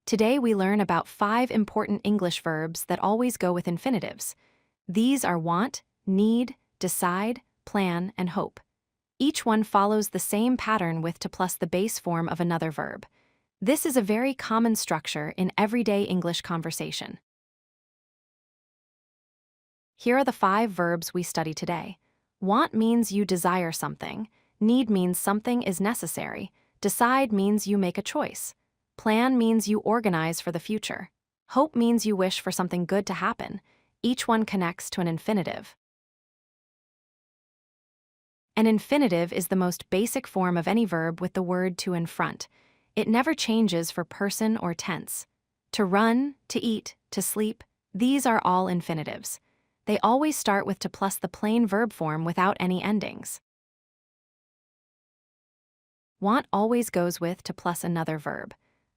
Today we learn about 5 important English verbs that always go with infinitives. These are want, need, decide, plan, and hope. Each one follows the same pattern with to plus the base form of another verb. This is a very common structure in everyday English conversation. Here are the 5 verbs we study today. Want means you desire something. Need means something is necessary. Decide means you make a choice. Plan means you organize for the future. Hope means you wish for something good to happen. Each one connects to an infinitive. An infinitive is the most basic form of any verb with the word to in front. It never changes for person or tense. To run, to eat, to sleep, these are all infinitives. They always start with to plus the plain verb form without any endings. Want always goes with to plus another verb.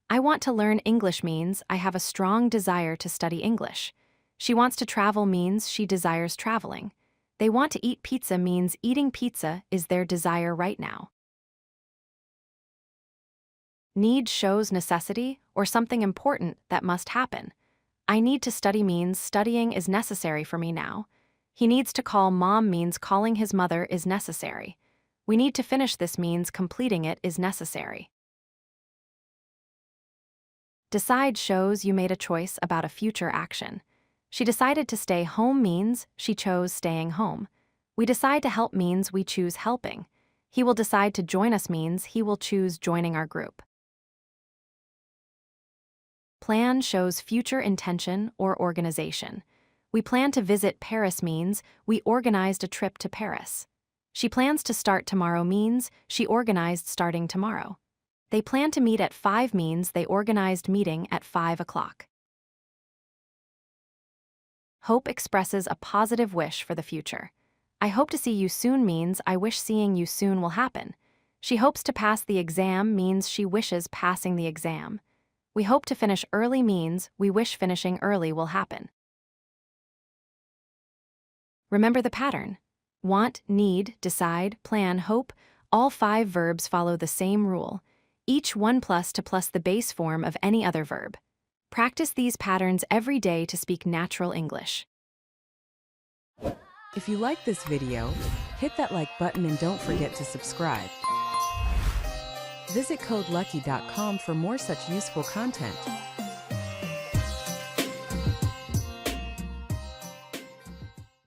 I want to learn English means I have a strong desire to study English. She wants to travel means she desires traveling. They want to eat pizza means eating pizza is their desire right now. Need shows necessity or something important that must happen. I need to study means studying is necessary for me now. He needs to call mom means calling his mother is necessary. We need to finish this means completing it is necessary. Decide shows you made a choice about a future action. She decided to stay home means she chose staying home. We decide to help means we choose helping. He will decide to join us means he will choose joining our group. Plan shows future intention or organization. We plan to visit Paris means we organized a trip to Paris. She plans to start tomorrow means she organized starting tomorrow. They plan to meet at 5 means they organized meeting at 5 o'clock. Hope expresses a positive wish for the future. I hope to see you soon means I wish seeing you soon will happen. She hopes to pass the exam means she wishes passing the exam. We hope to finish early means we wish finishing early will happen. Remember the pattern. Want, need, decide, plan, hope, all 5 verbs follow the same rule. Each one plus to plus the base form of any other verb. Practice these patterns every day to speak natural English. If you like this video, hit that like button and don't forget to subscribe. Visit codelucky.com for more such useful content.